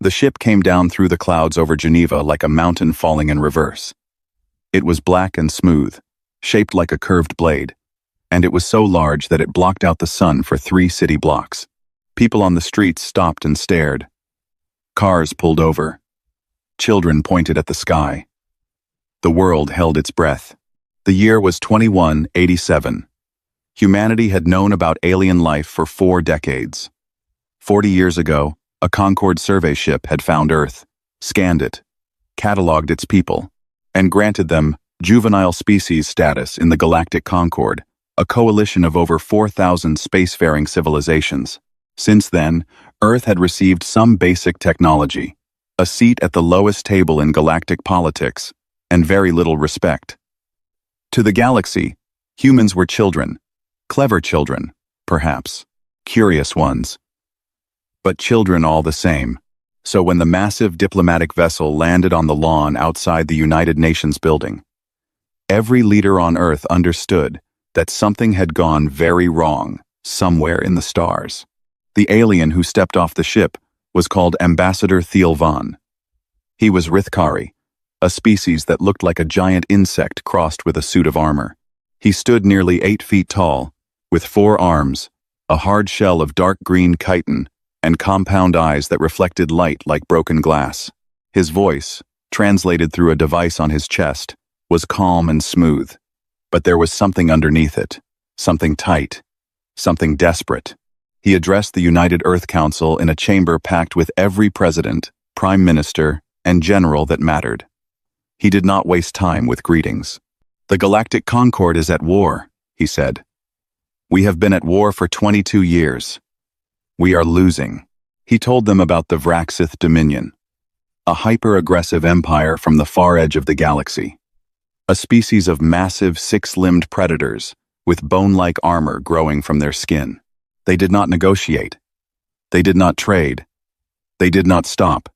The ship came down through the clouds over Geneva like a mountain falling in reverse. It was black and smooth, shaped like a curved blade, and it was so large that it blocked out the sun for 3 city blocks. People on the streets stopped and stared. Cars pulled over. Children pointed at the sky. The world held its breath. The year was 2187. Humanity had known about alien life for 4 decades. 40 years ago, a Concorde survey ship had found Earth, scanned it, cataloged its people, and granted them juvenile species status in the Galactic Concorde, a coalition of over 4,000 spacefaring civilizations. Since then, Earth had received some basic technology, a seat at the lowest table in galactic politics, and very little respect. To the galaxy, humans were children, clever children, perhaps, curious ones. But children all the same. So when the massive diplomatic vessel landed on the lawn outside the United Nations building, every leader on Earth understood that something had gone very wrong somewhere in the stars. The alien who stepped off the ship was called Ambassador Thiel Van. He was Rithkari, a species that looked like a giant insect crossed with a suit of armor. He stood nearly 8 feet tall, with 4 arms, a hard shell of dark green chitin, and compound eyes that reflected light like broken glass. His voice, translated through a device on his chest, was calm and smooth, but there was something underneath it, something tight, something desperate. He addressed the United Earth Council in a chamber packed with every president, prime minister, and general that mattered. He did not waste time with greetings. "The Galactic Concorde is at war," he said. "We have been at war for 22 years. We are losing." He told them about the Vraxith Dominion, a hyper-aggressive empire from the far edge of the galaxy, a species of massive 6-limbed predators with bone-like armor growing from their skin. They did not negotiate. They did not trade. They did not stop.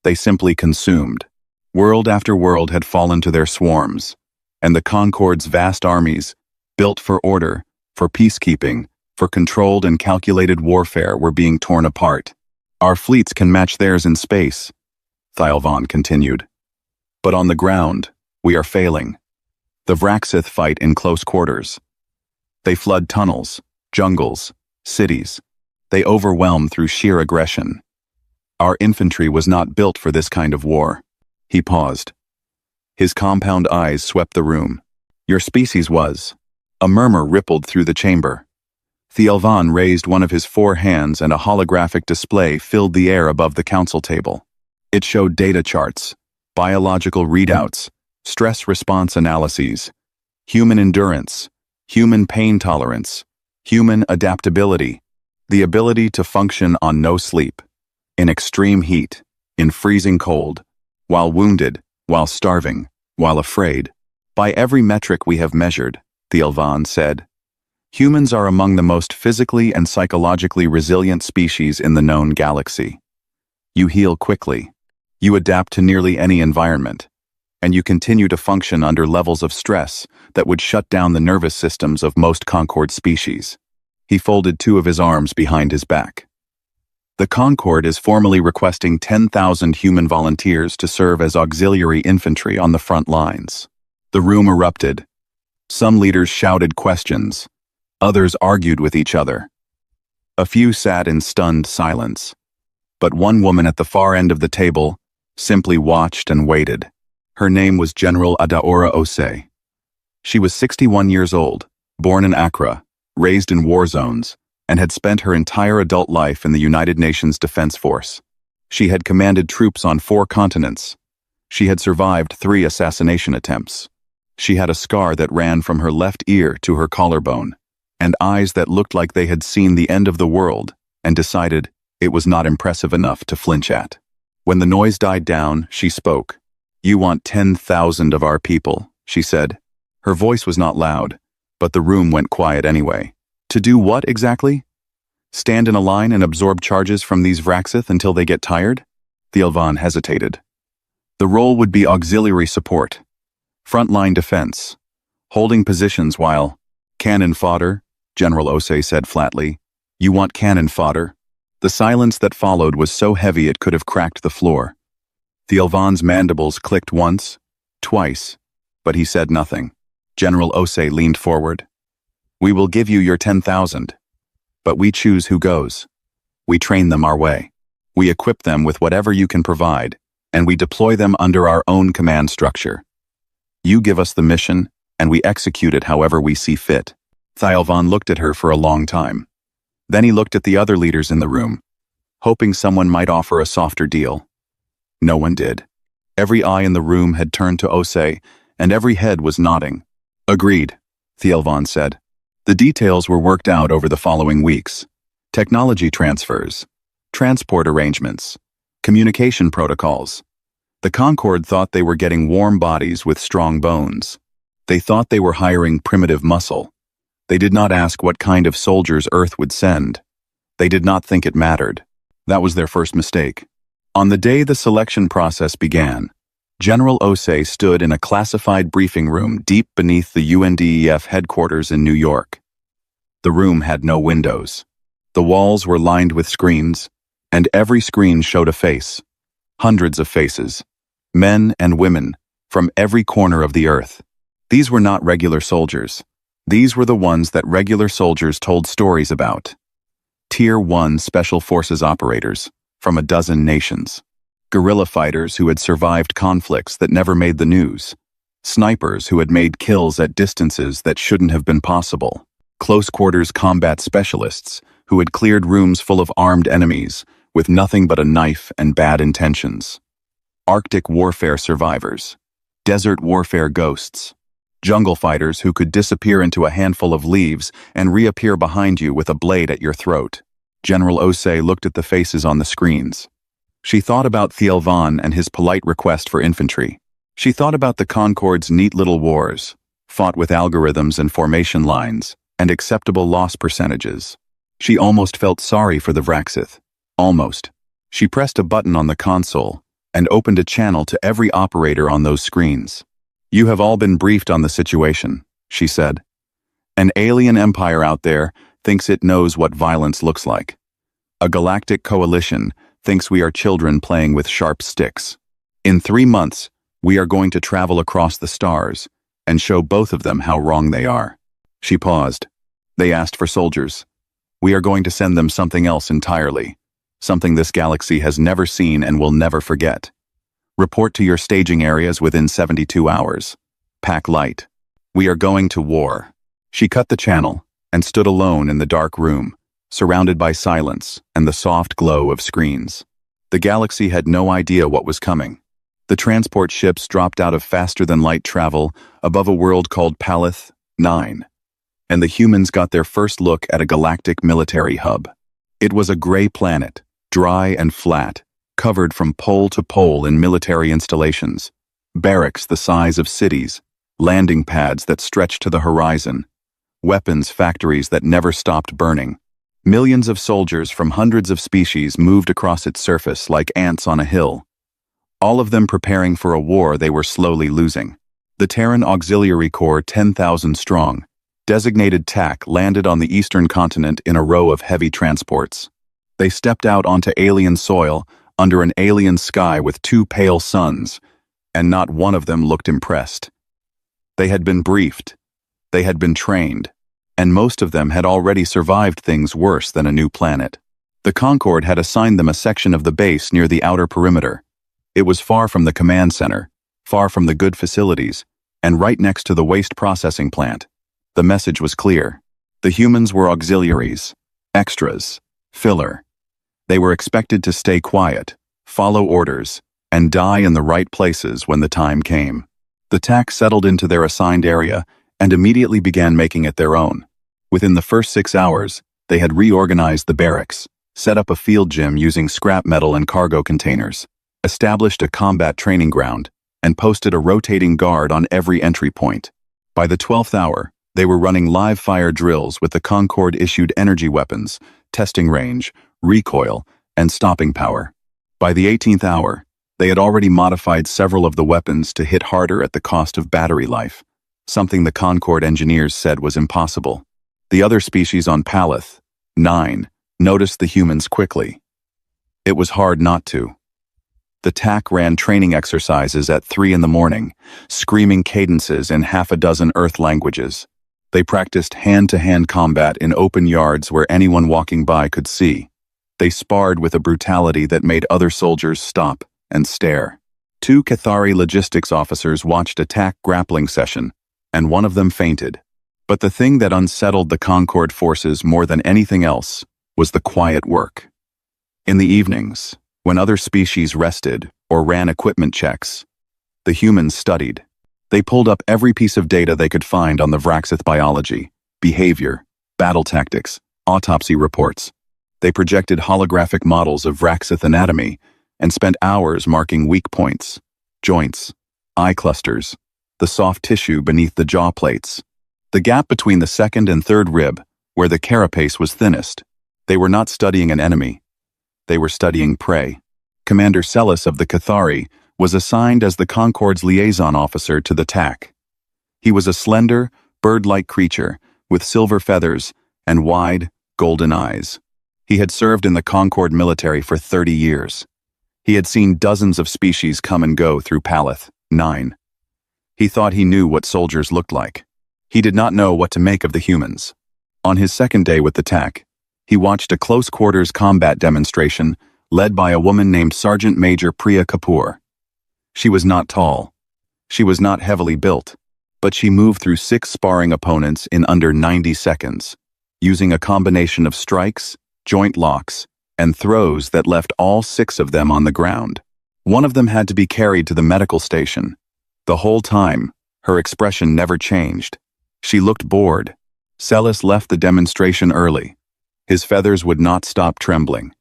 They simply consumed. World after world had fallen to their swarms, and the Concorde's vast armies, built for order, for peacekeeping, for controlled and calculated warfare, were being torn apart. "Our fleets can match theirs in space," Thiel Van continued. "But on the ground, we are failing. The Vraxith fight in close quarters. They flood tunnels, jungles, cities. They overwhelm through sheer aggression. Our infantry was not built for this kind of war." He paused. His compound eyes swept the room. "Your species was." A murmur rippled through the chamber. Thiel Van raised one of his 4 hands and a holographic display filled the air above the council table. It showed data charts, biological readouts, stress response analyses, human endurance, human pain tolerance, human adaptability, the ability to function on no sleep, in extreme heat, in freezing cold, while wounded, while starving, while afraid. "By every metric we have measured," Thiel Van said, "humans are among the most physically and psychologically resilient species in the known galaxy. You heal quickly. You adapt to nearly any environment. And you continue to function under levels of stress that would shut down the nervous systems of most Concorde species." He folded 2 of his arms behind his back. "The Concorde is formally requesting 10,000 human volunteers to serve as auxiliary infantry on the front lines." The room erupted. Some leaders shouted questions. Others argued with each other. A few sat in stunned silence. But one woman at the far end of the table simply watched and waited. Her name was General Adaora Osei. She was 61 years old, born in Accra, raised in war zones, and had spent her entire adult life in the United Nations Defense Force. She had commanded troops on 4 continents. She had survived 3 assassination attempts. She had a scar that ran from her left ear to her collarbone, and eyes that looked like they had seen the end of the world and decided it was not impressive enough to flinch at. When the noise died down, she spoke. "You want 10,000 of our people," she said. Her voice was not loud, but the room went quiet anyway. "To do what exactly? Stand in a line and absorb charges from these Vraxith until they get tired?" Thiel Van hesitated. "The role would be auxiliary support. Frontline defense. Holding positions while—" "Cannon fodder," General Osei said flatly. "You want cannon fodder?" The silence that followed was so heavy it could have cracked the floor. Thielvan's mandibles clicked once, twice, but he said nothing. General Osei leaned forward. "We will give you your 10,000. But we choose who goes. We train them our way. We equip them with whatever you can provide, and we deploy them under our own command structure. You give us the mission, and we execute it however we see fit." Thielvan looked at her for a long time. Then he looked at the other leaders in the room, hoping someone might offer a softer deal. No one did. Every eye in the room had turned to Osei, and every head was nodding. "Agreed," Thielvan said. The details were worked out over the following weeks. Technology transfers, transport arrangements, communication protocols. The Concord thought they were getting warm bodies with strong bones. They thought they were hiring primitive muscle. They did not ask what kind of soldiers Earth would send. They did not think it mattered. That was their first mistake. On the day the selection process began, General Osei stood in a classified briefing room deep beneath the UNDEF headquarters in New York. The room had no windows. The walls were lined with screens, and every screen showed a face. Hundreds of faces, men and women, from every corner of the earth. These were not regular soldiers. These were the ones that regular soldiers told stories about. Tier 1 Special Forces operators from a dozen nations. Guerrilla fighters who had survived conflicts that never made the news. Snipers who had made kills at distances that shouldn't have been possible. Close-quarters combat specialists who had cleared rooms full of armed enemies with nothing but a knife and bad intentions. Arctic warfare survivors. Desert warfare ghosts. Jungle fighters who could disappear into a handful of leaves and reappear behind you with a blade at your throat. General Osei looked at the faces on the screens. She thought about Thielvan and his polite request for infantry. She thought about the Concord's neat little wars, fought with algorithms and formation lines, and acceptable loss percentages. She almost felt sorry for the Vraxith. Almost. She pressed a button on the console and opened a channel to every operator on those screens. "You have all been briefed on the situation," she said. "An alien empire out there thinks it knows what violence looks like. A galactic coalition thinks we are children playing with sharp sticks. In 3 months, we are going to travel across the stars and show both of them how wrong they are." She paused. "They asked for soldiers. We are going to send them something else entirely, something this galaxy has never seen and will never forget. Report to your staging areas within 72 hours. Pack light. We are going to war." She cut the channel and stood alone in the dark room, surrounded by silence and the soft glow of screens. The galaxy had no idea what was coming. The transport ships dropped out of faster-than-light travel above a world called Palith 9, and the humans got their first look at a galactic military hub. It was a gray planet, dry and flat, covered from pole to pole in military installations, barracks the size of cities, landing pads that stretched to the horizon, weapons factories that never stopped burning. Millions of soldiers from hundreds of species moved across its surface like ants on a hill, all of them preparing for a war they were slowly losing. The Terran Auxiliary Corps, 10,000 strong, designated TAC, landed on the eastern continent in a row of heavy transports. They stepped out onto alien soil under an alien sky with 2 pale suns, and not one of them looked impressed. They had been briefed, they had been trained, and most of them had already survived things worse than a new planet. The Concord had assigned them a section of the base near the outer perimeter. It was far from the command center, far from the good facilities, and right next to the waste processing plant. The message was clear. The humans were auxiliaries, extras, filler. They were expected to stay quiet, follow orders, and die in the right places when the time came. The TAC settled into their assigned area and immediately began making it their own. Within the first 6 hours, they had reorganized the barracks, set up a field gym using scrap metal and cargo containers, established a combat training ground, and posted a rotating guard on every entry point. By the 12th hour, they were running live-fire drills with the Concord-issued energy weapons, testing range, recoil, and stopping power. By the 18th hour, they had already modified several of the weapons to hit harder at the cost of battery life, something the Concord engineers said was impossible. The other species on Palith 9 noticed the humans quickly. It was hard not to. The TAC ran training exercises at 3 in the morning, screaming cadences in half a dozen Earth languages. They practiced hand-to-hand combat in open yards where anyone walking by could see. They sparred with a brutality that made other soldiers stop and stare. 2 Cathari logistics officers watched a TAC grappling session, and one of them fainted. But the thing that unsettled the Concord forces more than anything else was the quiet work. In the evenings, when other species rested or ran equipment checks, the humans studied. They pulled up every piece of data they could find on the Vraxith biology, behavior, battle tactics, autopsy reports. They projected holographic models of Vraxith anatomy and spent hours marking weak points, joints, eye clusters, the soft tissue beneath the jaw plates, the gap between the second and third rib, where the carapace was thinnest. They were not studying an enemy. They were studying prey. Commander Celis of the Cathari was assigned as the Concord's liaison officer to the TAC. He was a slender, bird-like creature with silver feathers and wide, golden eyes. He had served in the Concord military for 30 years. He had seen dozens of species come and go through Paleth 9. He thought he knew what soldiers looked like. He did not know what to make of the humans. On his second day with the TAC, he watched a close-quarters combat demonstration led by a woman named Sergeant Major Priya Kapoor. She was not tall. She was not heavily built, but she moved through 6 sparring opponents in under 90 seconds, using a combination of strikes, joint locks, and throws that left all 6 of them on the ground. One of them had to be carried to the medical station. The whole time, her expression never changed. She looked bored. Celis left the demonstration early. His feathers would not stop trembling.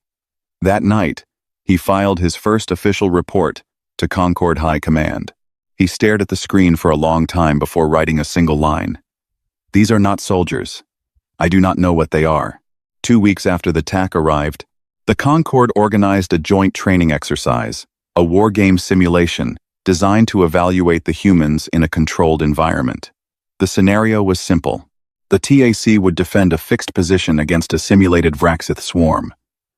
That night, he filed his first official report to Concord High Command. He stared at the screen for a long time before writing a single line. "These are not soldiers. I do not know what they are." 2 weeks after the TAC arrived, the Concord organized a joint training exercise, a war game simulation designed to evaluate the humans in a controlled environment. The scenario was simple. The TAC would defend a fixed position against a simulated Vraxith swarm.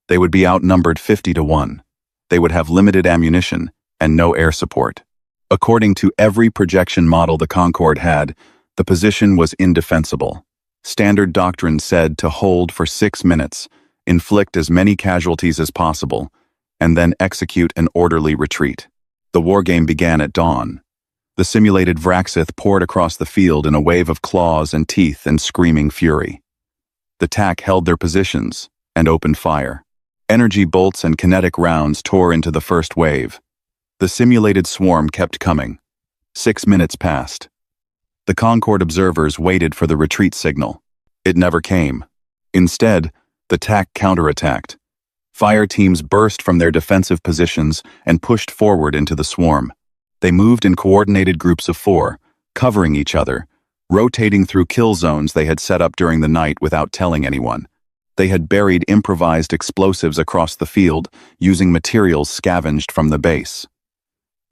They would be outnumbered 50 to 1. They would have limited ammunition and no air support. According to every projection model the Concord had, the position was indefensible. Standard doctrine said to hold for 6 minutes, inflict as many casualties as possible, and then execute an orderly retreat. The wargame began at dawn. The simulated Vraxith poured across the field in a wave of claws and teeth and screaming fury. The TAC held their positions and opened fire. Energy bolts and kinetic rounds tore into the first wave. The simulated swarm kept coming. 6 minutes passed. The Concord observers waited for the retreat signal. It never came. Instead, the TAC counterattacked. Fire teams burst from their defensive positions and pushed forward into the swarm. They moved in coordinated groups of 4, covering each other, rotating through kill zones they had set up during the night without telling anyone. They had buried improvised explosives across the field using materials scavenged from the base.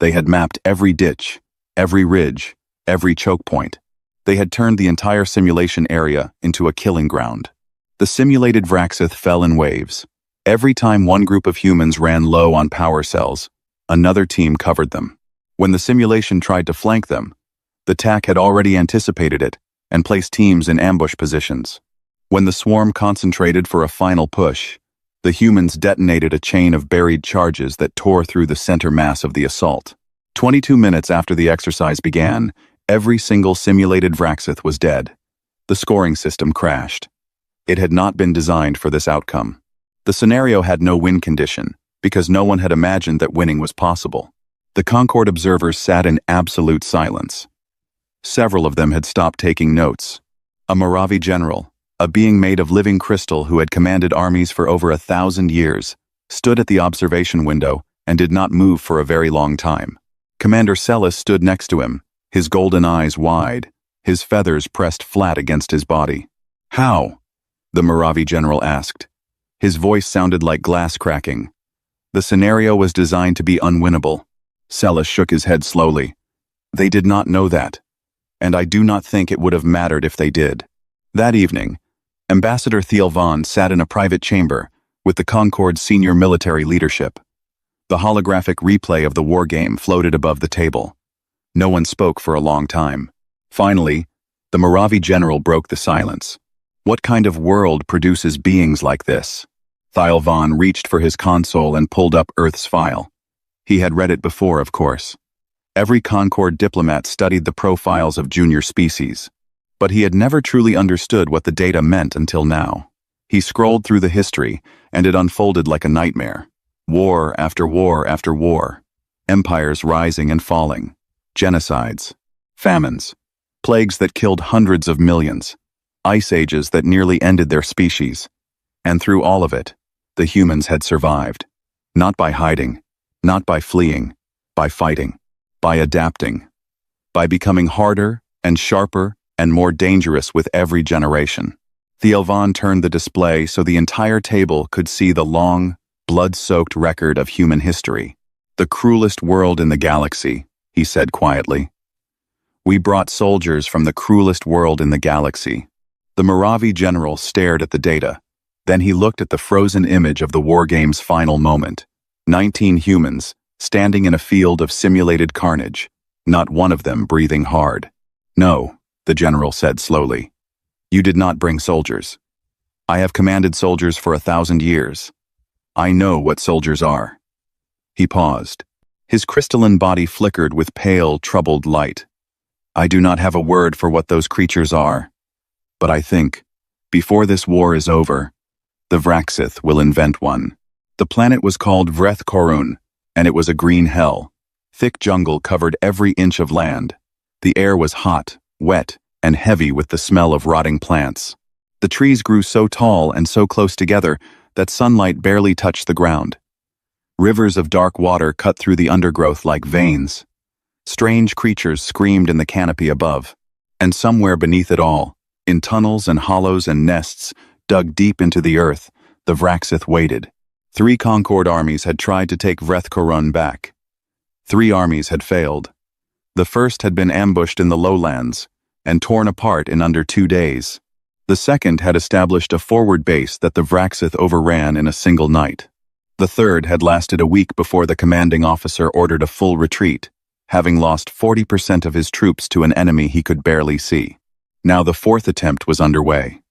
They had mapped every ditch, every ridge, every choke point. They had turned the entire simulation area into a killing ground. The simulated Vraxith fell in waves. Every time one group of humans ran low on power cells, another team covered them. When the simulation tried to flank them, the TAC had already anticipated it and placed teams in ambush positions. When the swarm concentrated for a final push, the humans detonated a chain of buried charges that tore through the center mass of the assault. 22 minutes after the exercise began, every single simulated Vraxith was dead. The scoring system crashed. It had not been designed for this outcome. The scenario had no win condition, because no one had imagined that winning was possible. The Concord observers sat in absolute silence. Several of them had stopped taking notes. A Moravi general, a being made of living crystal who had commanded armies for over 1,000 years, stood at the observation window and did not move for a very long time. Commander Celis stood next to him, his golden eyes wide, his feathers pressed flat against his body. "How?" the Moravi general asked. His voice sounded like glass cracking. The scenario was designed to be unwinnable. Celis shook his head slowly. "They did not know that, and I do not think it would have mattered if they did." That evening, Ambassador Thiel Vaughn sat in a private chamber, with the Concord's senior military leadership. The holographic replay of the war game floated above the table. No one spoke for a long time. Finally, the Moravi general broke the silence. What kind of world produces beings like this? Thielvan reached for his console and pulled up Earth's file. He had read it before, of course. Every Concord diplomat studied the profiles of junior species, but he had never truly understood what the data meant until now. He scrolled through the history, and it unfolded like a nightmare. War after war after war. Empires rising and falling. Genocides. Famines. Plagues that killed hundreds of millions. Ice ages that nearly ended their species. And through all of it, the humans had survived. Not by hiding, not by fleeing, by fighting, by adapting, by becoming harder and sharper and more dangerous with every generation. Thielvan turned the display so the entire table could see the long, blood-soaked record of human history. The cruelest world in the galaxy, he said quietly. We brought soldiers from the cruelest world in the galaxy. The Moravi general stared at the data. Then he looked at the frozen image of the war game's final moment. 19 humans, standing in a field of simulated carnage, not one of them breathing hard. No, the general said slowly. You did not bring soldiers. I have commanded soldiers for 1,000 years. I know what soldiers are. He paused. His crystalline body flickered with pale, troubled light. I do not have a word for what those creatures are. But I think, before this war is over, the Vraxith will invent one. The planet was called Vreth Korun, and it was a green hell. Thick jungle covered every inch of land. The air was hot, wet, and heavy with the smell of rotting plants. The trees grew so tall and so close together that sunlight barely touched the ground. Rivers of dark water cut through the undergrowth like veins. Strange creatures screamed in the canopy above, and somewhere beneath it all, in tunnels and hollows and nests, dug deep into the earth, the Vraxith waited. 3 Concord armies had tried to take Vreth Korun back. 3 armies had failed. The first had been ambushed in the lowlands and torn apart in under 2 days. The second had established a forward base that the Vraxith overran in a single night. The third had lasted a week before the commanding officer ordered a full retreat, having lost 40% of his troops to an enemy he could barely see. Now the fourth attempt was underway.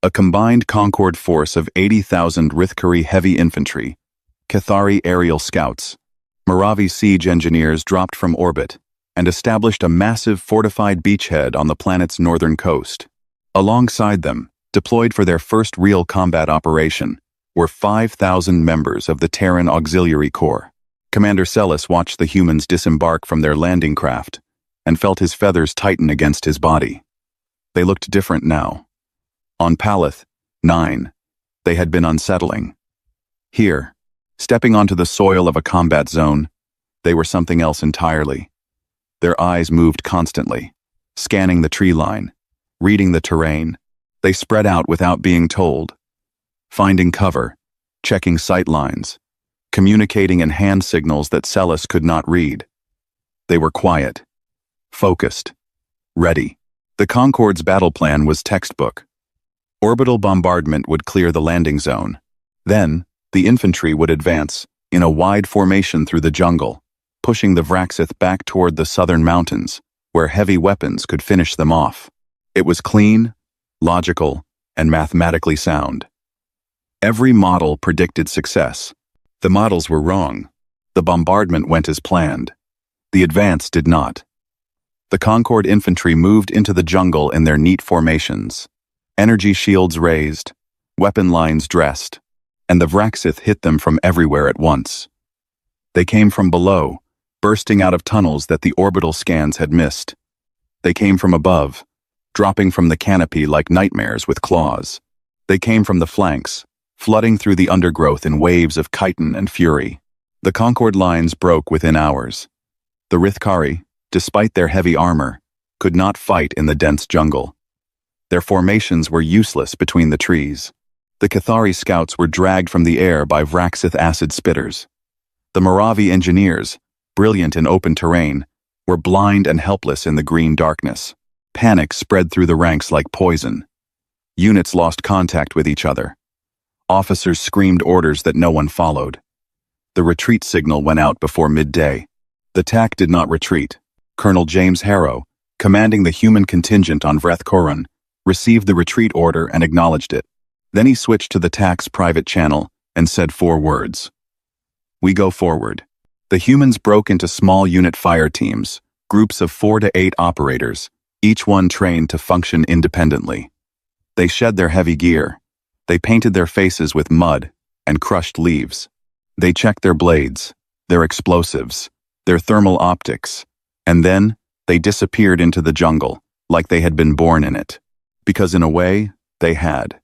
A combined Concord force of 80,000 Rithkari heavy infantry, Cathari aerial scouts, Moravi siege engineers dropped from orbit and established a massive fortified beachhead on the planet's northern coast. Alongside them, deployed for their first real combat operation, were 5,000 members of the Terran Auxiliary Corps. Commander Celis watched the humans disembark from their landing craft and felt his feathers tighten against his body. They looked different now. On Paleth 9, they had been unsettling. Here, stepping onto the soil of a combat zone, they were something else entirely. Their eyes moved constantly, scanning the tree line, reading the terrain. They spread out without being told, finding cover, checking sight lines, communicating in hand signals that Celis could not read. They were quiet, focused, ready. The Concord's battle plan was textbook. Orbital bombardment would clear the landing zone. Then, the infantry would advance, in a wide formation through the jungle, pushing the Vraxith back toward the southern mountains, where heavy weapons could finish them off. It was clean, logical, and mathematically sound. Every model predicted success. The models were wrong. The bombardment went as planned. The advance did not. The Concord infantry moved into the jungle in their neat formations. Energy shields raised, weapon lines dressed, and the Vraxith hit them from everywhere at once. They came from below, bursting out of tunnels that the orbital scans had missed. They came from above, dropping from the canopy like nightmares with claws. They came from the flanks, flooding through the undergrowth in waves of chitin and fury. The Concord lines broke within hours. The Rithkari, despite their heavy armor, could not fight in the dense jungle. Their formations were useless between the trees. The Cathari scouts were dragged from the air by Vraxith acid spitters. The Moravi engineers, brilliant in open terrain, were blind and helpless in the green darkness. Panic spread through the ranks like poison. Units lost contact with each other. Officers screamed orders that no one followed. The retreat signal went out before midday. The TAC did not retreat. Colonel James Harrow, commanding the human contingent on Vreth Korun, received the retreat order and acknowledged it. Then he switched to the TAC's private channel and said 4 words. "We go forward." The humans broke into small unit fire teams, groups of 4 to 8 operators, each one trained to function independently. They shed their heavy gear. They painted their faces with mud and crushed leaves. They checked their blades, their explosives, their thermal optics, and then they disappeared into the jungle like they had been born in it. Because in a way, they had.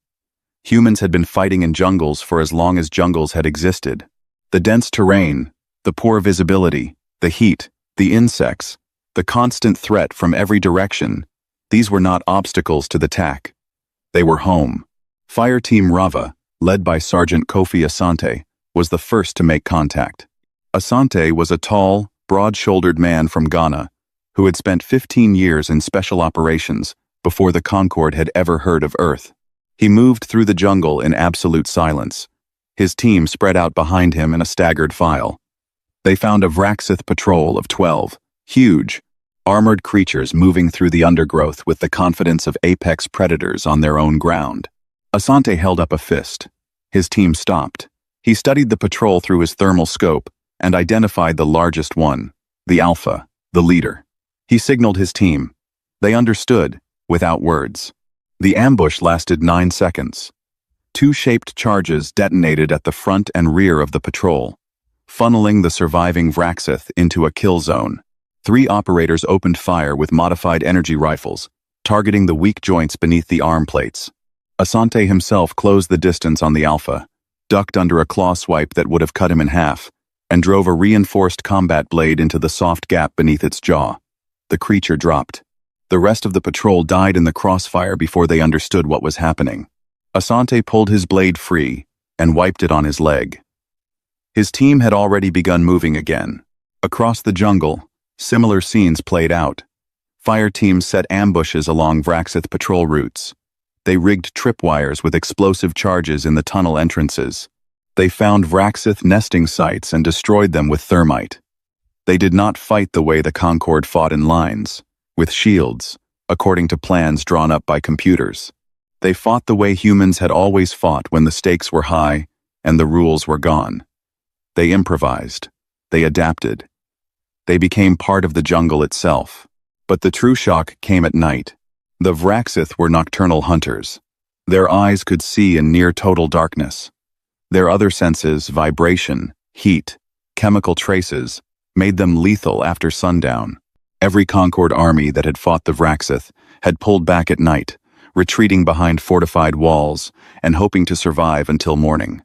Humans had been fighting in jungles for as long as jungles had existed. The dense terrain, the poor visibility, the heat, the insects, the constant threat from every direction, these were not obstacles to the TAC. They were home. Fire Team Rava, led by Sergeant Kofi Asante, was the first to make contact. Asante was a tall, broad-shouldered man from Ghana who had spent 15 years in special operations before the Concorde had ever heard of Earth. He moved through the jungle in absolute silence. His team spread out behind him in a staggered file. They found a Vraxith patrol of 12, huge, armored creatures moving through the undergrowth with the confidence of apex predators on their own ground. Asante held up a fist. His team stopped. He studied the patrol through his thermal scope and identified the largest one, the Alpha, the leader. He signaled his team. They understood, without words. The ambush lasted 9 seconds. 2 shaped charges detonated at the front and rear of the patrol, funneling the surviving Vraxith into a kill zone. 3 operators opened fire with modified energy rifles, targeting the weak joints beneath the arm plates. Asante himself closed the distance on the Alpha, ducked under a claw swipe that would have cut him in half, and drove a reinforced combat blade into the soft gap beneath its jaw. The creature dropped. The rest of the patrol died in the crossfire before they understood what was happening. Asante pulled his blade free and wiped it on his leg. His team had already begun moving again. Across the jungle, similar scenes played out. Fire teams set ambushes along Vraxith patrol routes. They rigged tripwires with explosive charges in the tunnel entrances. They found Vraxith nesting sites and destroyed them with thermite. They did not fight the way the Concorde fought in lines, with shields, according to plans drawn up by computers. They fought the way humans had always fought when the stakes were high and the rules were gone. They improvised. They adapted. They became part of the jungle itself. But the true shock came at night. The Vraxith were nocturnal hunters. Their eyes could see in near total darkness. Their other senses, vibration, heat, chemical traces, made them lethal after sundown. Every Concorde army that had fought the Vraxith had pulled back at night, retreating behind fortified walls and hoping to survive until morning.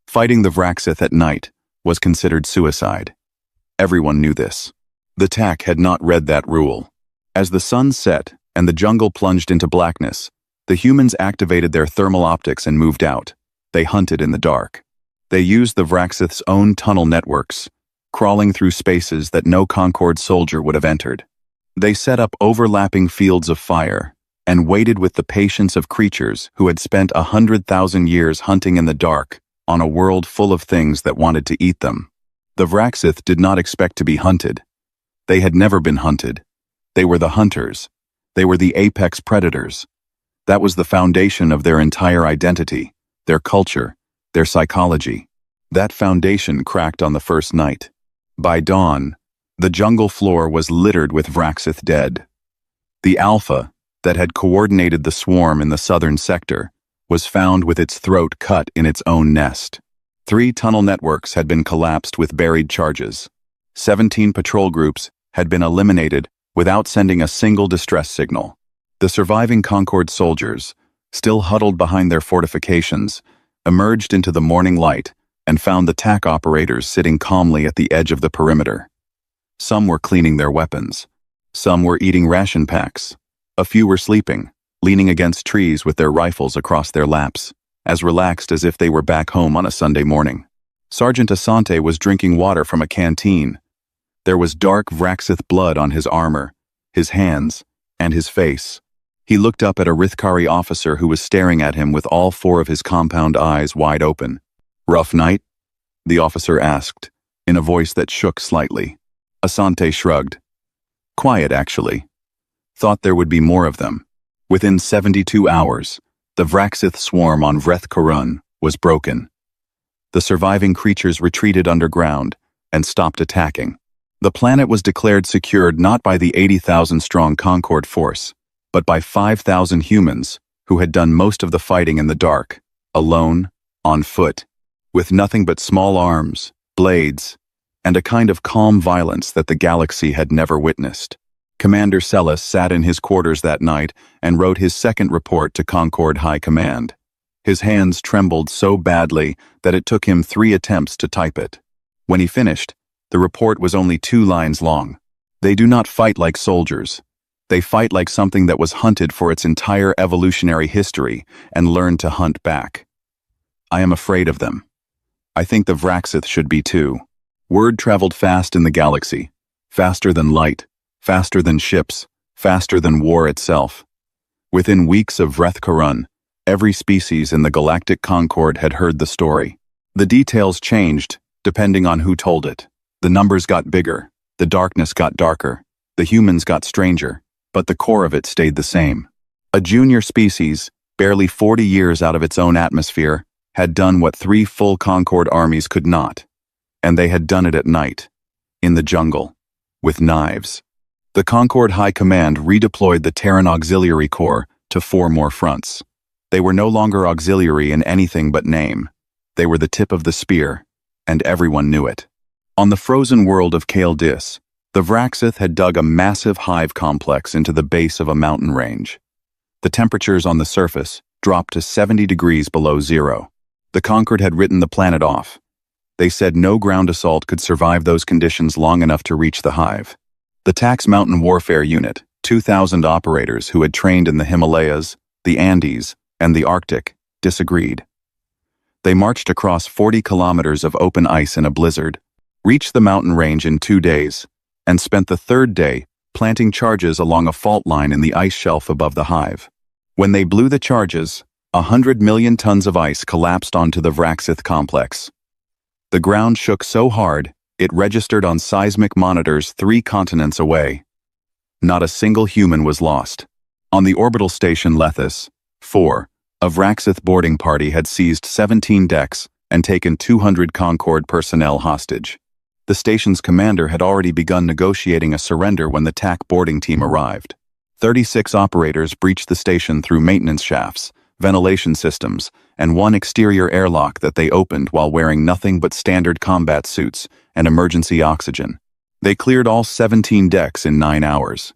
Fighting the Vraxith at night was considered suicide. Everyone knew this. The TAC had not read that rule. As the sun set and the jungle plunged into blackness, the humans activated their thermal optics and moved out. They hunted in the dark. They used the Vraxith's own tunnel networks, crawling through spaces that no Concorde soldier would have entered. They set up overlapping fields of fire and waited with the patience of creatures who had spent 100,000 years hunting in the dark on a world full of things that wanted to eat them. The Vraxith did not expect to be hunted. They had never been hunted. They were the hunters. They were the apex predators. That was the foundation of their entire identity, their culture, their psychology. That foundation cracked on the first night. By dawn, the jungle floor was littered with Vraxith dead. The Alpha, that had coordinated the swarm in the southern sector, was found with its throat cut in its own nest. 3 tunnel networks had been collapsed with buried charges. 17 patrol groups had been eliminated without sending a single distress signal. The surviving Concorde soldiers, still huddled behind their fortifications, emerged into the morning light and found the TAC operators sitting calmly at the edge of the perimeter. Some were cleaning their weapons. Some were eating ration packs. A few were sleeping, leaning against trees with their rifles across their laps, as relaxed as if they were back home on a Sunday morning. Sergeant Asante was drinking water from a canteen. There was dark Vraxith blood on his armor, his hands, and his face. He looked up at a Rithkari officer who was staring at him with all four of his compound eyes wide open. "Rough night?" the officer asked, in a voice that shook slightly. Asante shrugged. "Quiet, actually. Thought there would be more of them." Within 72 hours, the Vraxith swarm on Vreth Karun was broken. The surviving creatures retreated underground and stopped attacking. The planet was declared secured not by the 80,000-strong Concord force, but by 5,000 humans who had done most of the fighting in the dark, alone, on foot, with nothing but small arms, blades, and a kind of calm violence that the galaxy had never witnessed. Commander Celis sat in his quarters that night and wrote his second report to Concord High Command. His hands trembled so badly that it took him 3 attempts to type it. When he finished, the report was only 2 lines long. "They do not fight like soldiers. They fight like something that was hunted for its entire evolutionary history and learned to hunt back. I am afraid of them. I think the Vraxith should be too." Word traveled fast in the galaxy, faster than light, faster than ships, faster than war itself. Within weeks of Vreth Karun, every species in the Galactic Concord had heard the story. The details changed, depending on who told it. The numbers got bigger, the darkness got darker, the humans got stranger, but the core of it stayed the same. A junior species, barely 40 years out of its own atmosphere, had done what 3 full Concord armies could not. And they had done it at night, in the jungle, with knives. The Concord High Command redeployed the Terran Auxiliary Corps to 4 more fronts. They were no longer auxiliary in anything but name. They were the tip of the spear, and everyone knew it. On the frozen world of Kale Dis, the Vraxith had dug a massive hive complex into the base of a mountain range. The temperatures on the surface dropped to 70 degrees below zero. The Concord had written the planet off. They said no ground assault could survive those conditions long enough to reach the hive. The Tax Mountain Warfare Unit, 2,000 operators who had trained in the Himalayas, the Andes, and the Arctic, disagreed. They marched across 40 kilometers of open ice in a blizzard, reached the mountain range in 2 days, and spent the 3rd day planting charges along a fault line in the ice shelf above the hive. When they blew the charges, 100 million tons of ice collapsed onto the Vraxith complex. The ground shook so hard, it registered on seismic monitors 3 continents away. Not a single human was lost. On the orbital station Lethis, 4, a Vraxith boarding party had seized 17 decks and taken 200 Concord personnel hostage. The station's commander had already begun negotiating a surrender when the TAC boarding team arrived. 36 operators breached the station through maintenance shafts, ventilation systems, and 1 exterior airlock that they opened while wearing nothing but standard combat suits and emergency oxygen. They cleared all 17 decks in 9 hours.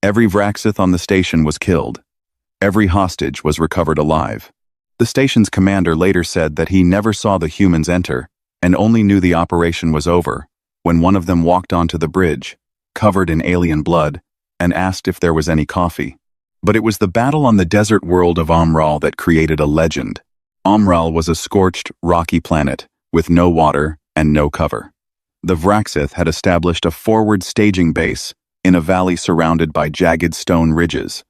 Every Vraxith on the station was killed. Every hostage was recovered alive. The station's commander later said that he never saw the humans enter and only knew the operation was over when one of them walked onto the bridge, covered in alien blood, and asked if there was any coffee. But it was the battle on the desert world of Omral that created a legend. Omral was a scorched, rocky planet with no water and no cover. The Vraxith had established a forward staging base in a valley surrounded by jagged stone ridges.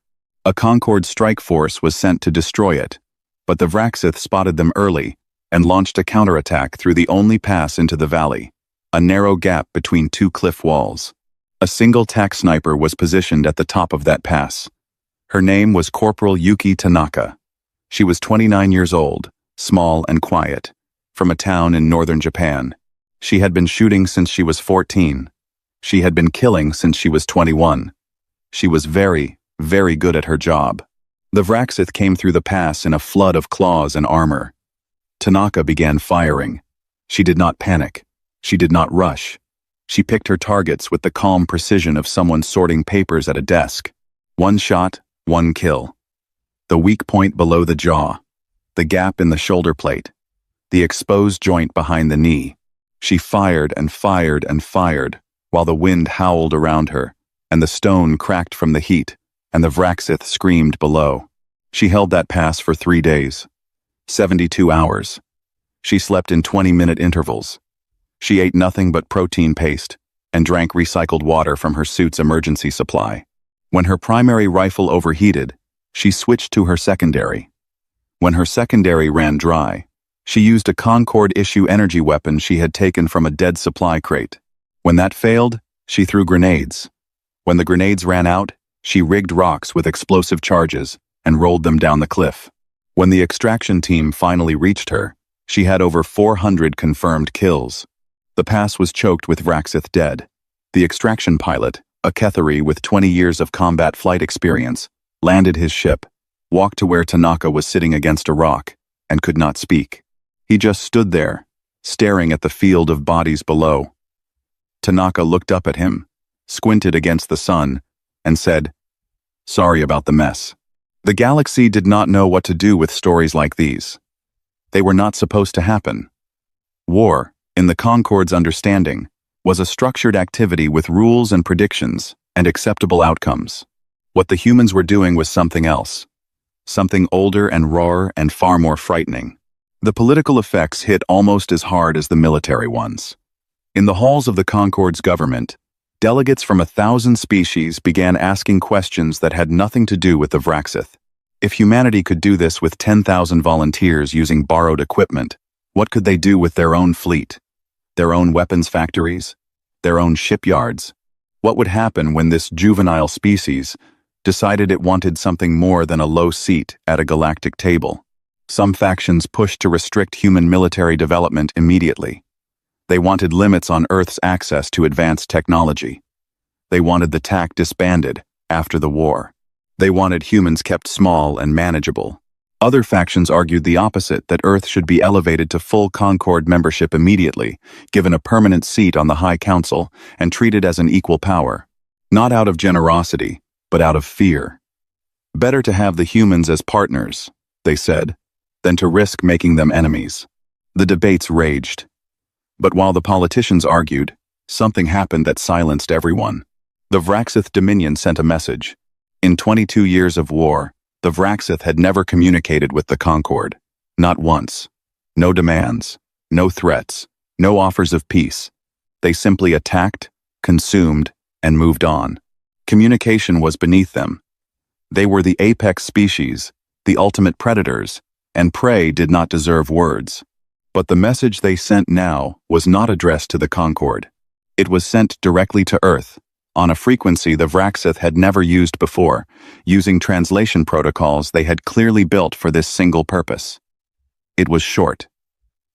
A Concord strike force was sent to destroy it, but the Vraxith spotted them early and launched a counterattack through the only pass into the valley, a narrow gap between 2 cliff walls. A single TAC sniper was positioned at the top of that pass. Her name was Corporal Yuki Tanaka. She was 29 years old, small and quiet, from a town in northern Japan. She had been shooting since she was 14. She had been killing since she was 21. She was very, very good at her job. The Vraxith came through the pass in a flood of claws and armor. Tanaka began firing. She did not panic. She did not rush. She picked her targets with the calm precision of someone sorting papers at a desk. 1 shot, 1 kill. The weak point below the jaw. The gap in the shoulder plate. The exposed joint behind the knee. She fired and fired and fired, while the wind howled around her, and the stone cracked from the heat, and the Vraxith screamed below. She held that pass for 3 days. 72 hours. She slept in 20-minute intervals. She ate nothing but protein paste and drank recycled water from her suit's emergency supply. When her primary rifle overheated, She switched to her secondary. When her secondary ran dry, she used a Concord-issue energy weapon she had taken from a dead supply crate. When that failed, she threw grenades. When the grenades ran out, she rigged rocks with explosive charges and rolled them down the cliff. When the extraction team finally reached her, she had over 400 confirmed kills. The pass was choked with Vraxith dead. The extraction pilot, a Kethari with 20 years of combat flight experience, landed his ship, walked to where Tanaka was sitting against a rock, and could not speak. He just stood there, staring at the field of bodies below. Tanaka looked up at him, squinted against the sun, and said, "Sorry about the mess." The galaxy did not know what to do with stories like these. They were not supposed to happen. War, in the Concord's understanding, was a structured activity with rules and predictions and acceptable outcomes. What the humans were doing was something else. Something older and rawer and far more frightening. The political effects hit almost as hard as the military ones. In the halls of the Concord's government, delegates from 1,000 species began asking questions that had nothing to do with the Vraxith. If humanity could do this with 10,000 volunteers using borrowed equipment, what could they do with their own fleet? Their own weapons factories? Their own shipyards? What would happen when this juvenile species decided it wanted something more than a low seat at a galactic table? Some factions pushed to restrict human military development immediately. They wanted limits on Earth's access to advanced technology. They wanted the TAC disbanded after the war. They wanted humans kept small and manageable. Other factions argued the opposite, that Earth should be elevated to full Concord membership immediately, given a permanent seat on the High Council, and treated as an equal power. Not out of generosity, but out of fear. Better to have the humans as partners, they said, than to risk making them enemies. The debates raged. But while the politicians argued, something happened that silenced everyone. The Vraxith Dominion sent a message. In 22 years of war, the Vraxith had never communicated with the Concord. Not once. No demands, no threats, no offers of peace. They simply attacked, consumed, and moved on. Communication was beneath them. They were the apex species, the ultimate predators, and prey did not deserve words. But the message they sent now was not addressed to the Concord. It was sent directly to Earth, on a frequency the Vraxith had never used before, using translation protocols they had clearly built for this single purpose. It was short.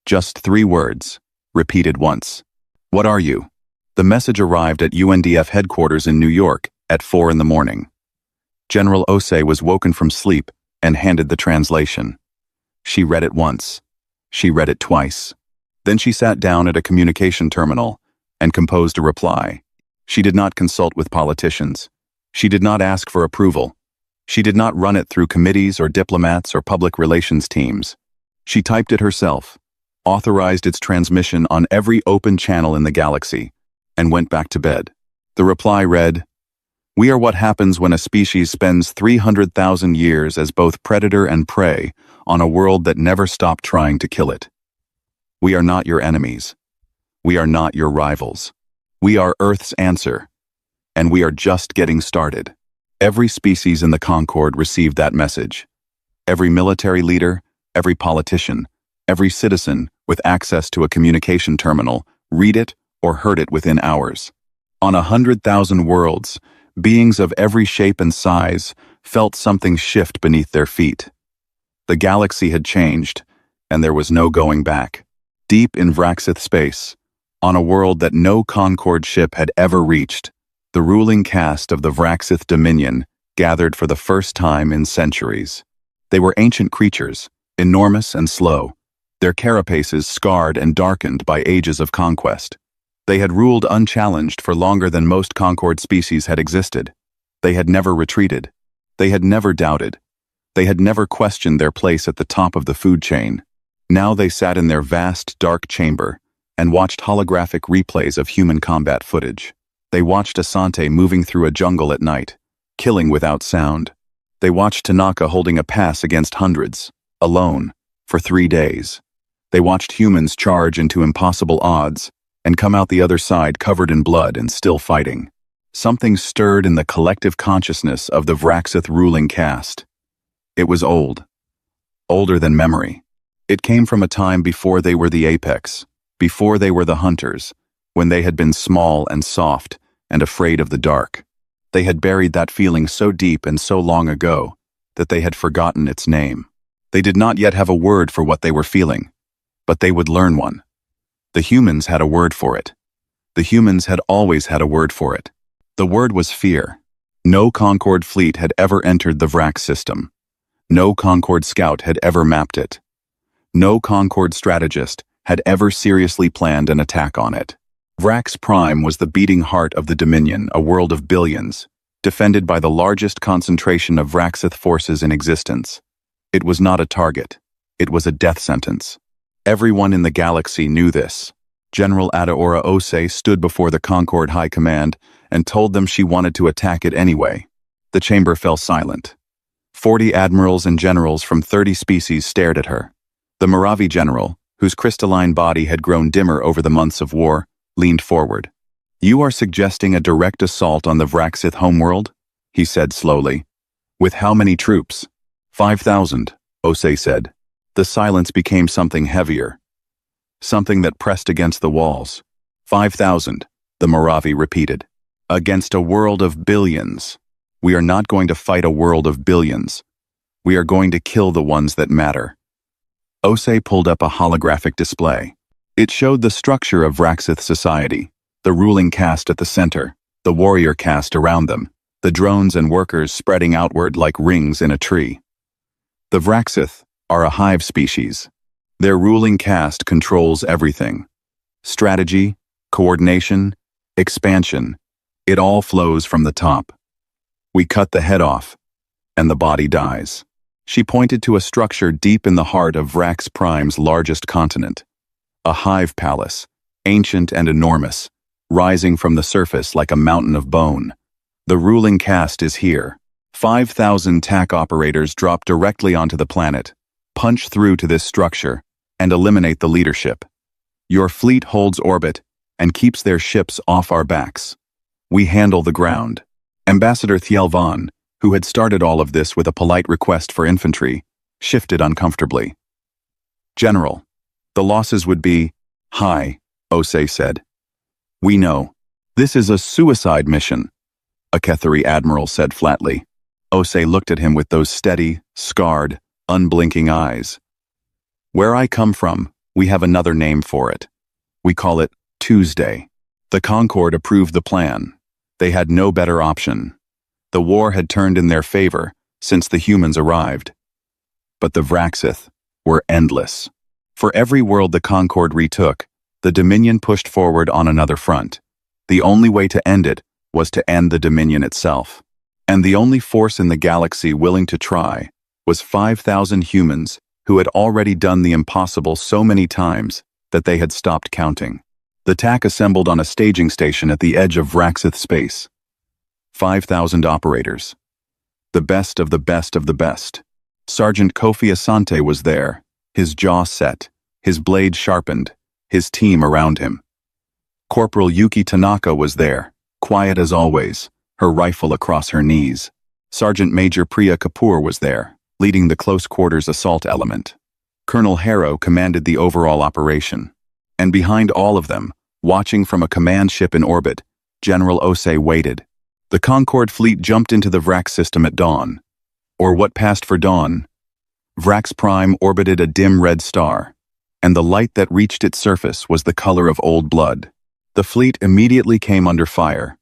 Just 3 words, repeated once. "What are you?" The message arrived at UNDF headquarters in New York at 4 in the morning. General Osei was woken from sleep and handed the translation. She read it once. She read it twice. Then she sat down at a communication terminal and composed a reply. She did not consult with politicians. She did not ask for approval. She did not run it through committees or diplomats or public relations teams. She typed it herself, authorized its transmission on every open channel in the galaxy, and went back to bed. The reply read, "We are what happens when a species spends 300,000 years as both predator and prey on a world that never stopped trying to kill it. We are not your enemies. We are not your rivals. We are Earth's answer, and we are just getting started." Every species in the Concord received that message. Every military leader, every politician, every citizen with access to a communication terminal read it or heard it within hours. On 100,000 worlds, beings of every shape and size felt something shift beneath their feet. The galaxy had changed, and there was no going back. Deep in Vraxith space, on a world that no Concord ship had ever reached, the ruling caste of the Vraxith Dominion gathered for the first time in centuries. They were ancient creatures, enormous and slow, their carapaces scarred and darkened by ages of conquest. They had ruled unchallenged for longer than most Concord species had existed. They had never retreated. They had never doubted. They had never questioned their place at the top of the food chain. Now they sat in their vast, dark chamber and watched holographic replays of human combat footage. They watched Asante moving through a jungle at night, killing without sound. They watched Tanaka holding a pass against hundreds, alone, for 3 days. They watched humans charge into impossible odds and come out the other side covered in blood and still fighting. Something stirred in the collective consciousness of the Vraxith ruling caste. It was old. Older than memory. It came from a time before they were the apex, before they were the hunters, when they had been small and soft and afraid of the dark. They had buried that feeling so deep and so long ago that they had forgotten its name. They did not yet have a word for what they were feeling, but they would learn one. The humans had a word for it. The humans had always had a word for it. The word was fear. No Concord fleet had ever entered the Vrax system. No Concord scout had ever mapped it. No Concord strategist had ever seriously planned an attack on it. Vrax Prime was the beating heart of the Dominion, a world of billions, defended by the largest concentration of Vraxith forces in existence. It was not a target. It was a death sentence. Everyone in the galaxy knew this. General Adaora Ose stood before the Concord High Command and told them she wanted to attack it anyway. The chamber fell silent. 40 admirals and generals from 30 species stared at her. The Moravi general, whose crystalline body had grown dimmer over the months of war, leaned forward. "You are suggesting a direct assault on the Vraxith homeworld?" he said slowly. "With how many troops?" 5,000, Ose said. The silence became something heavier. Something that pressed against the walls. 5,000, the Moravi repeated. "Against a world of billions. We are not going to fight a world of billions. We are going to kill the ones that matter." Ose pulled up a holographic display. It showed the structure of Vraxith society, the ruling caste at the center, the warrior caste around them, the drones and workers spreading outward like rings in a tree. The Vraxith are a hive species. Their ruling caste controls everything. Strategy, coordination, expansion, it all flows from the top. We cut the head off, and the body dies. She pointed to a structure deep in the heart of Vrax Prime's largest continent. A hive palace, ancient and enormous, rising from the surface like a mountain of bone. The ruling caste is here. 5,000 TAC operators drop directly onto the planet, punch through to this structure, and eliminate the leadership. Your fleet holds orbit and keeps their ships off our backs. We handle the ground. Ambassador Thiel Von, who had started all of this with a polite request for infantry, shifted uncomfortably. "General, the losses would be high," Ose said. "We know. This is a suicide mission," a Kethari admiral said flatly. Ose looked at him with those steady, scarred, unblinking eyes. "Where I come from, we have another name for it. We call it Tuesday." The Concord approved the plan. They had no better option. The war had turned in their favor since the humans arrived. But the Vraxith were endless. For every world the Concord retook, the Dominion pushed forward on another front. The only way to end it was to end the Dominion itself. And the only force in the galaxy willing to try was 5,000 humans who had already done the impossible so many times that they had stopped counting. The TAC assembled on a staging station at the edge of Vraxith space. 5,000 operators. The best of the best of the best. Sergeant Kofi Asante was there, his jaw set, his blade sharpened, his team around him. Corporal Yuki Tanaka was there, quiet as always, her rifle across her knees. Sergeant Major Priya Kapoor was there, leading the close-quarters assault element. Colonel Harrow commanded the overall operation. And behind all of them, watching from a command ship in orbit, General Ose waited. The Concord fleet jumped into the Vrax system at dawn. Or what passed for dawn. Vrax Prime orbited a dim red star, and the light that reached its surface was the color of old blood. The fleet immediately came under fire.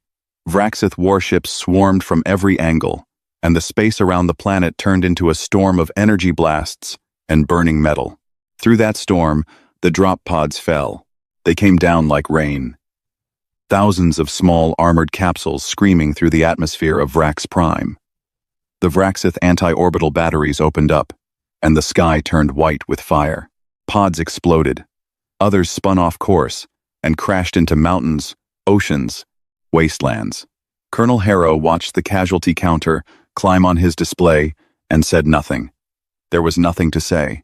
Vraxith warships swarmed from every angle, and the space around the planet turned into a storm of energy blasts and burning metal. Through that storm, the drop pods fell. They came down like rain. Thousands of small armored capsules screaming through the atmosphere of Vrax Prime. The Vraxith anti-orbital batteries opened up, and the sky turned white with fire. Pods exploded. Others spun off course and crashed into mountains, oceans, wastelands. Colonel Harrow watched the casualty counter climb on his display and said nothing. There was nothing to say.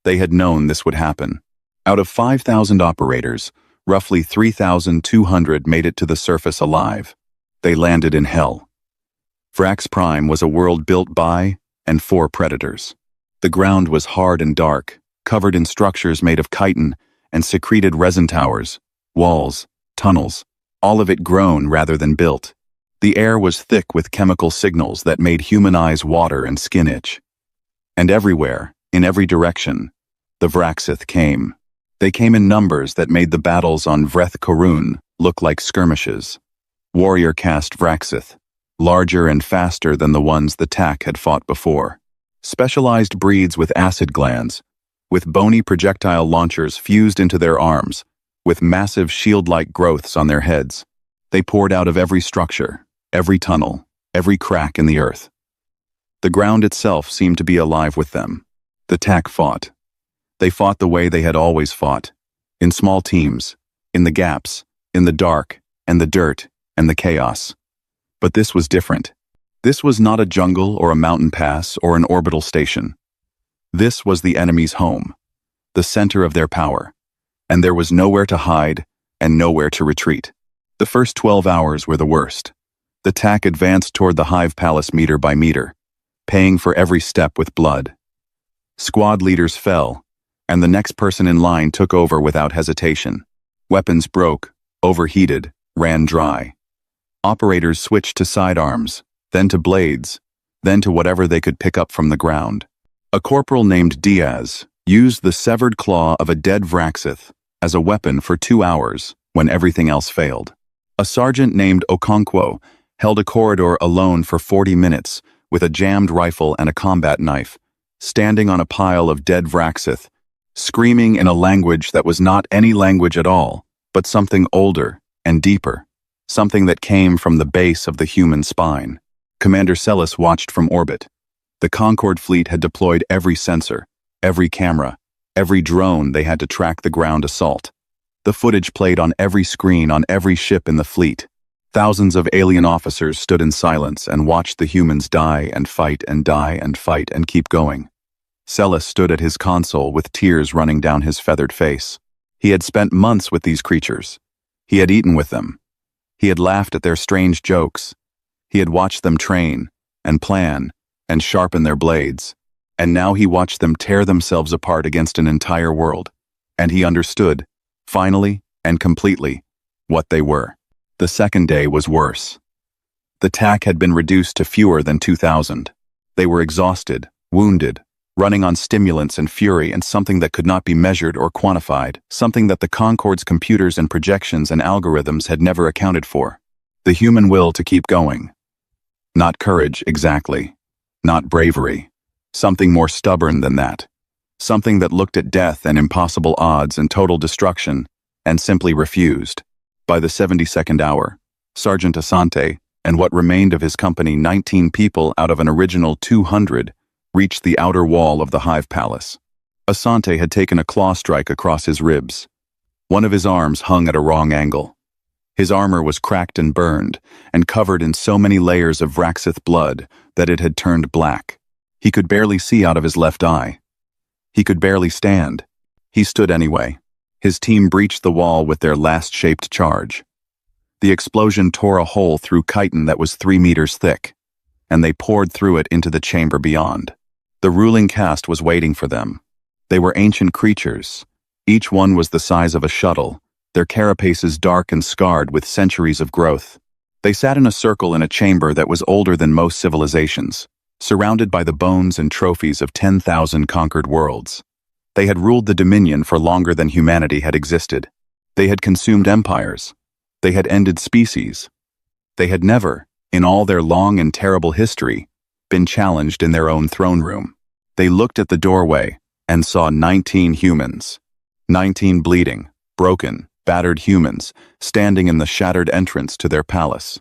They had known this would happen. Out of 5,000 operators, roughly 3,200 made it to the surface alive. They landed in hell. Vrax Prime was a world built by and 4 predators. The ground was hard and dark, covered in structures made of chitin and secreted resin towers, walls, tunnels, all of it grown rather than built. The air was thick with chemical signals that made human eyes water and skin itch. And everywhere, in every direction, the Vraxith came. They came in numbers that made the battles on Vreth Korun look like skirmishes. Warrior caste Vraxith, larger and faster than the ones the Tak had fought before. Specialized breeds with acid glands, with bony projectile launchers fused into their arms, with massive shield-like growths on their heads. They poured out of every structure, every tunnel, every crack in the earth. The ground itself seemed to be alive with them. The Tak fought. They fought the way they had always fought, in small teams, in the gaps, in the dark, and the dirt, and the chaos. But this was different. This was not a jungle or a mountain pass or an orbital station. This was the enemy's home, the center of their power, and there was nowhere to hide and nowhere to retreat. The first 12 hours were the worst. The Tak advanced toward the Hive Palace meter by meter, paying for every step with blood. Squad leaders fell, and the next person in line took over without hesitation. Weapons broke, overheated, ran dry. Operators switched to sidearms, then to blades, then to whatever they could pick up from the ground. A corporal named Diaz used the severed claw of a dead Vraxith as a weapon for 2 hours when everything else failed. A sergeant named Okonkwo held a corridor alone for 40 minutes with a jammed rifle and a combat knife, standing on a pile of dead Vraxith, screaming in a language that was not any language at all, but something older and deeper, something that came from the base of the human spine. Commander Celis watched from orbit. The Concord fleet had deployed every sensor, every camera, every drone they had to track the ground assault. The footage played on every screen on every ship in the fleet. Thousands of alien officers stood in silence and watched the humans die and fight and die and fight and keep going. Celis stood at his console with tears running down his feathered face. He had spent months with these creatures. He had eaten with them. He had laughed at their strange jokes. He had watched them train and plan and sharpen their blades. And now he watched them tear themselves apart against an entire world. And he understood, finally and completely, what they were. The second day was worse. The Tak had been reduced to fewer than 2,000. They were exhausted, wounded, running on stimulants and fury and something that could not be measured or quantified, something that the Concord's computers and projections and algorithms had never accounted for. The human will to keep going. Not courage, exactly. Not bravery. Something more stubborn than that. Something that looked at death and impossible odds and total destruction and simply refused. By the 72nd hour, Sergeant Asante and what remained of his company, 19 people out of an original 200, reached the outer wall of the Hive Palace. Asante had taken a claw strike across his ribs. One of his arms hung at a wrong angle. His armor was cracked and burned, and covered in so many layers of Vraxith blood that it had turned black. He could barely see out of his left eye. He could barely stand. He stood anyway. His team breached the wall with their last-shaped charge. The explosion tore a hole through chitin that was 3 meters thick, and they poured through it into the chamber beyond. The ruling caste was waiting for them. They were ancient creatures. Each one was the size of a shuttle, their carapaces dark and scarred with centuries of growth. They sat in a circle in a chamber that was older than most civilizations, surrounded by the bones and trophies of 10,000 conquered worlds. They had ruled the Dominion for longer than humanity had existed. They had consumed empires. They had ended species. They had never, in all their long and terrible history, been challenged in their own throne room. They looked at the doorway and saw 19 humans. 19 bleeding, broken, battered humans standing in the shattered entrance to their palace.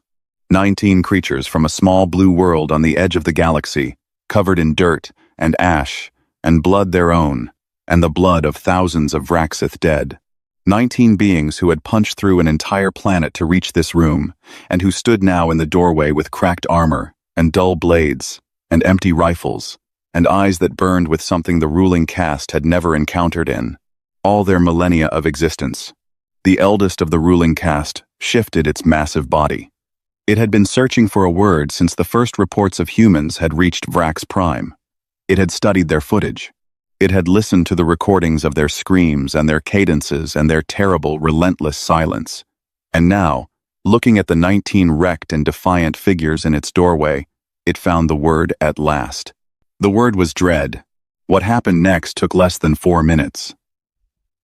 19 creatures from a small blue world on the edge of the galaxy, covered in dirt and ash and blood their own, and the blood of thousands of Vraxith dead. 19 beings who had punched through an entire planet to reach this room, and who stood now in the doorway with cracked armor, and dull blades, and empty rifles, and eyes that burned with something the ruling caste had never encountered in all their millennia of existence. The eldest of the ruling caste shifted its massive body. It had been searching for a word since the first reports of humans had reached Vrax Prime. It had studied their footage. It had listened to the recordings of their screams and their cadences and their terrible, relentless silence. And now, looking at the 19 wrecked and defiant figures in its doorway, it found the word at last. The word was dread. What happened next took less than 4 minutes.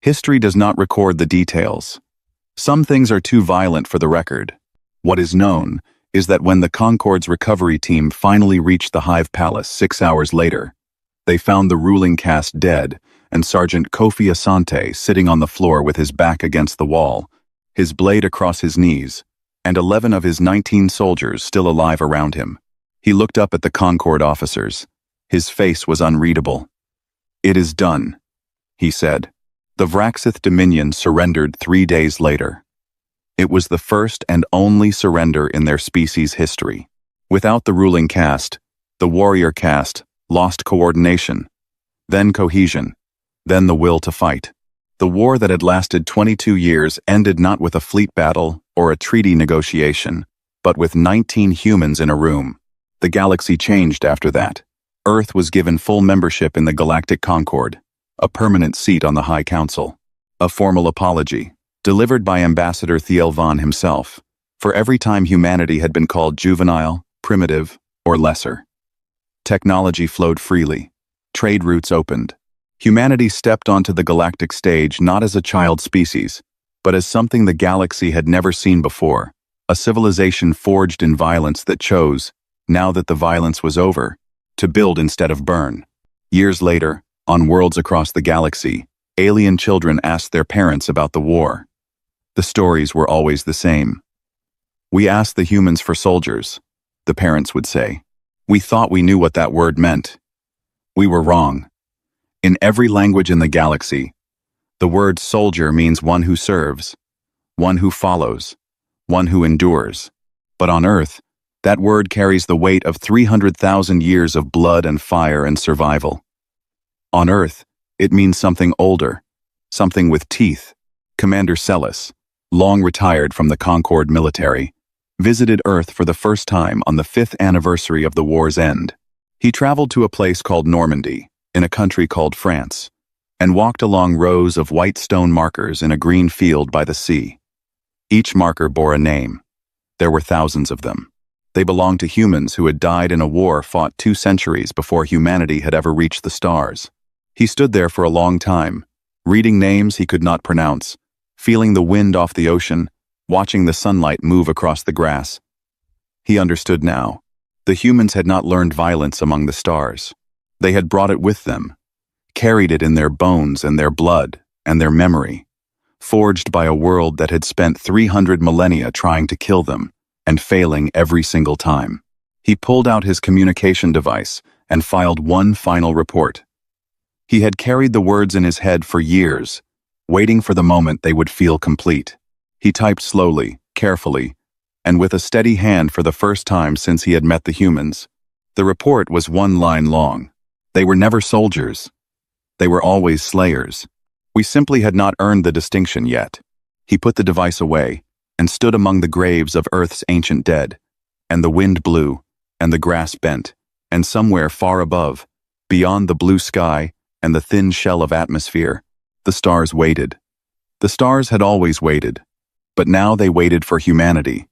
History does not record the details. Some things are too violent for the record. What is known is that when the Concorde's recovery team finally reached the Hive Palace 6 hours later, they found the ruling caste dead and Sergeant Kofi Asante sitting on the floor with his back against the wall, his blade across his knees, and 11 of his 19 soldiers still alive around him. He looked up at the Concorde officers. His face was unreadable. "It is done," he said. The Vraxith Dominion surrendered 3 days later. It was the first and only surrender in their species' history. Without the ruling caste, the warrior caste lost coordination, then cohesion, then the will to fight. The war that had lasted 22 years ended not with a fleet battle or a treaty negotiation, but with 19 humans in a room. The galaxy changed after that. Earth was given full membership in the Galactic Concorde, a permanent seat on the High Council, a formal apology, delivered by Ambassador Thiel Van himself, for every time humanity had been called juvenile, primitive, or lesser. Technology flowed freely. Trade routes opened. Humanity stepped onto the galactic stage not as a child species, but as something the galaxy had never seen before, a civilization forged in violence that chose, now that the violence was over, to build instead of burn. Years later, on worlds across the galaxy, alien children asked their parents about the war. The stories were always the same. "We asked the humans for soldiers," the parents would say. "We thought we knew what that word meant. We were wrong." In every language in the galaxy, the word soldier means one who serves, one who follows, one who endures. But on Earth, that word carries the weight of 300,000 years of blood and fire and survival. On Earth, it means something older, something with teeth. Commander Celis, long retired from the Concorde military, visited Earth for the first time on the 5th anniversary of the war's end. He traveled to a place called Normandy, in a country called France, and walked along rows of white stone markers in a green field by the sea. Each marker bore a name. There were thousands of them. They belonged to humans who had died in a war fought 2 centuries before humanity had ever reached the stars. He stood there for a long time, reading names he could not pronounce, feeling the wind off the ocean, watching the sunlight move across the grass. He understood now. The humans had not learned violence among the stars. They had brought it with them, carried it in their bones and their blood and their memory, forged by a world that had spent 300 millennia trying to kill them and failing every single time. He pulled out his communication device and filed one final report. He had carried the words in his head for years, waiting for the moment they would feel complete. He typed slowly, carefully, and with a steady hand for the first time since he had met the humans. The report was 1 line long. They were never soldiers. They were always slayers. We simply had not earned the distinction yet. He put the device away and stood among the graves of Earth's ancient dead, and the wind blew, and the grass bent, and somewhere far above, beyond the blue sky and the thin shell of atmosphere, the stars waited. The stars had always waited, but now they waited for humanity,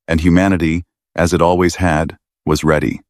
and humanity, as it always had, was ready.